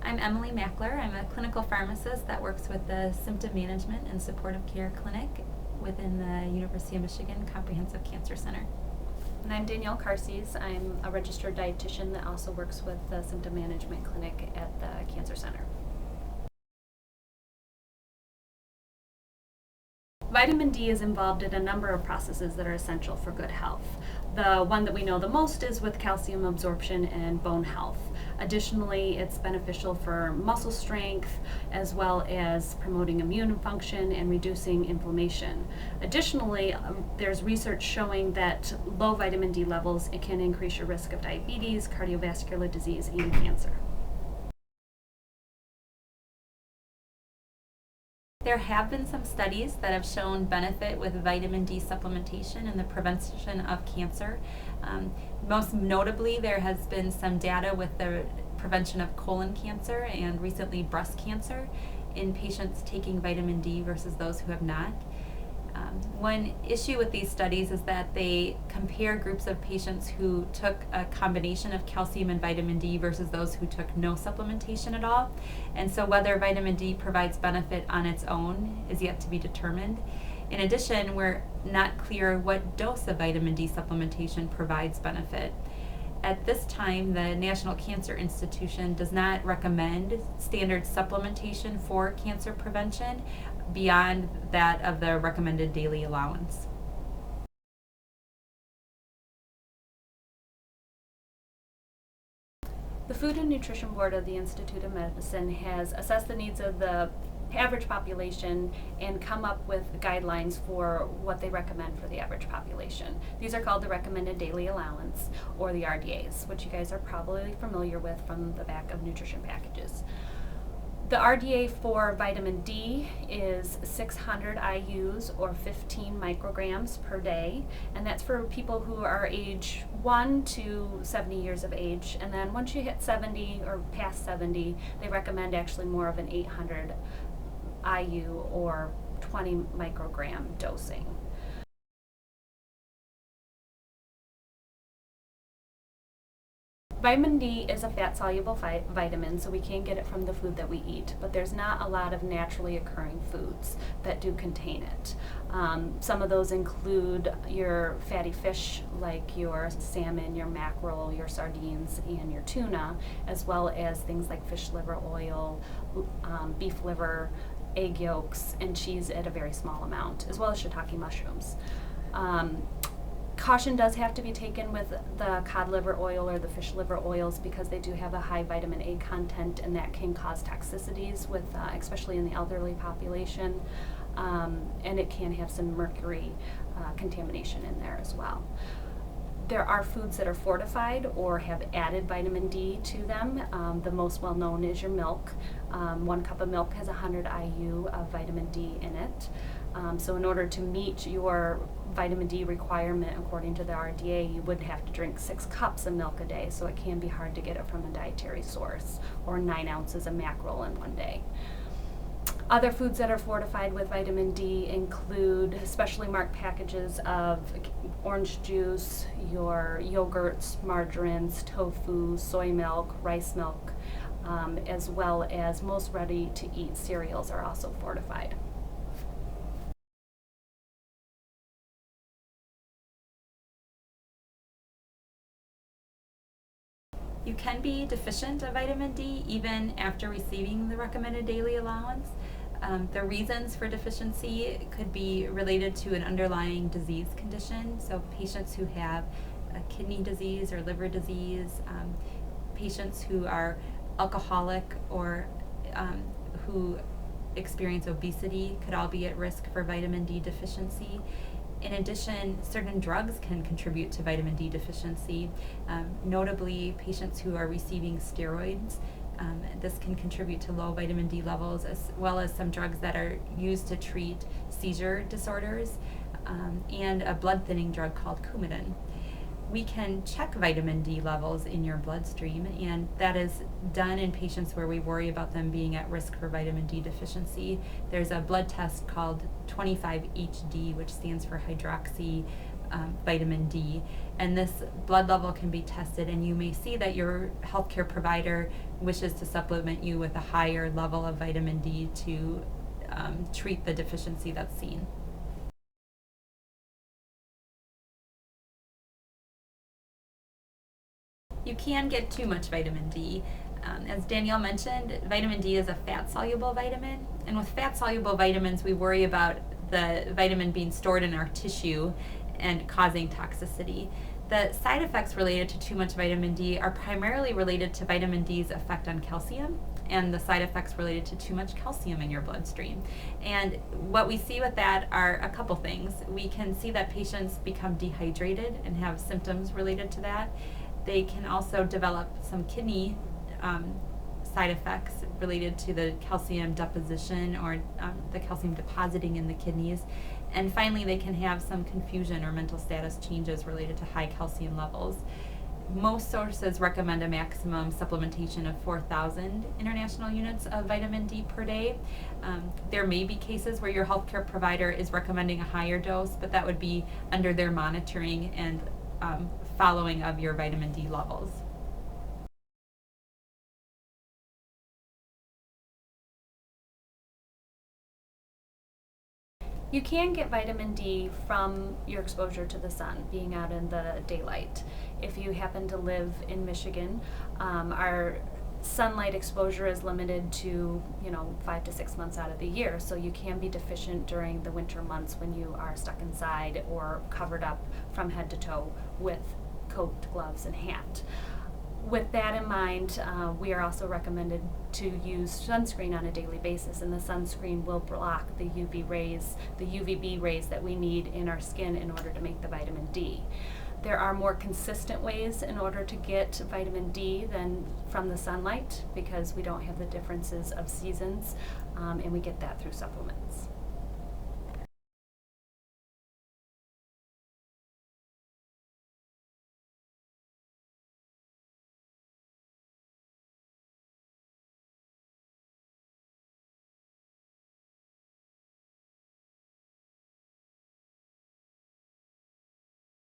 I'm Emily Mackler. I'm a clinical pharmacist that works with the Symptom Management and Supportive Care Clinic within the University of Michigan Comprehensive Cancer Center. And I'm Danielle Carces. I'm a registered dietitian that also works with the Symptom Management Clinic at the Cancer Center. Vitamin D is involved in a number of processes that are essential for good health. The one that we know the most is with calcium absorption and bone health. Additionally, it's beneficial for muscle strength as well as promoting immune function and reducing inflammation. Additionally, there's research showing that low vitamin D levels can increase your risk of diabetes, cardiovascular disease, and cancer. There have been some studies that have shown benefit with vitamin D supplementation in the prevention of cancer. Most notably, there has been some data with the prevention of colon cancer and recently breast cancer in patients taking vitamin D versus those who have not. One issue with these studies is that they compare groups of patients who took a combination of calcium and vitamin D versus those who took no supplementation at all. And so whether vitamin D provides benefit on its own is yet to be determined. In addition, we're not clear what dose of vitamin D supplementation provides benefit. At this time, the National Cancer Institution does not recommend standard supplementation for cancer prevention beyond that of the recommended daily allowance. The Food and Nutrition Board of the Institute of Medicine has assessed the needs of the average population and come up with guidelines for what they recommend for the average population. These are called the Recommended Daily Allowance, or the RDAs, which you guys are probably familiar with from the back of nutrition packages. The RDA for vitamin D is 600 IUs or 15 micrograms per day, and that's for people who are age 1 to 70 years of age. And then once you hit 70 or past 70, they recommend actually more of an 800 IU or 20 microgram dosing. Vitamin D is a fat-soluble vitamin, so we can get it from the food that we eat, but there's not a lot of naturally occurring foods that do contain it. Some of those include your fatty fish, like your salmon, your mackerel, your sardines, and your tuna, as well as things like fish liver oil, beef liver, egg yolks, and cheese at a very small amount, as well as shiitake mushrooms. Caution does have to be taken with the cod liver oil or the fish liver oils because they do have a high vitamin A content, and that can cause toxicities with, especially in the elderly population, and it can have some mercury contamination in there as well. There are foods that are fortified or have added vitamin D to them. The most well known is your milk. 1 cup of milk has 100 IU of vitamin D in it. So in order to meet your vitamin D requirement according to the RDA, you would have to drink 6 cups of milk a day, so it can be hard to get it from a dietary source, or 9 ounces of mackerel in one day. Other foods that are fortified with vitamin D include specially marked packages of orange juice, your yogurts, margarines, tofu, soy milk, rice milk, as well as most ready-to-eat cereals are also fortified. You can be deficient of vitamin D even after receiving the recommended daily allowance. The reasons for deficiency could be related to an underlying disease condition. So patients who have a kidney disease or liver disease, patients who are alcoholic or who experience obesity could all be at risk for vitamin D deficiency. In addition, certain drugs can contribute to vitamin D deficiency, notably patients who are receiving steroids. This can contribute to low vitamin D levels, as well as some drugs that are used to treat seizure disorders, and a blood thinning drug called Coumadin. We can check vitamin D levels in your bloodstream, and that is done in patients where we worry about them being at risk for vitamin D deficiency. There's a blood test called 25-HD, which stands for hydroxy vitamin D. And this blood level can be tested, and you may see that your healthcare provider wishes to supplement you with a higher level of vitamin D to treat the deficiency that's seen. You can get too much vitamin D. As Danielle mentioned, vitamin D is a fat-soluble vitamin, and with fat-soluble vitamins, we worry about the vitamin being stored in our tissue and causing toxicity. The side effects related to too much vitamin D are primarily related to vitamin D's effect on calcium and the side effects related to too much calcium in your bloodstream. And what we see with that are a couple things. We can see that patients become dehydrated and have symptoms related to that. They can also develop some kidney side effects related to the calcium deposition or the calcium depositing in the kidneys. And finally, they can have some confusion or mental status changes related to high calcium levels. Most sources recommend a maximum supplementation of 4,000 international units of vitamin D per day. There may be cases where your healthcare provider is recommending a higher dose, but that would be under their monitoring and following of your vitamin D levels. You can get vitamin D from your exposure to the sun, being out in the daylight. If you happen to live in Michigan, our sunlight exposure is limited to 5 to 6 months out of the year, so you can be deficient during the winter months when you are stuck inside or covered up from head to toe with coat, gloves, and hat. With that in mind, we are also recommended to use sunscreen on a daily basis, and the sunscreen will block the UV rays, the UVB rays that we need in our skin in order to make the vitamin D. There are more consistent ways in order to get vitamin D than from the sunlight because we don't have the differences of seasons, and we get that through supplements.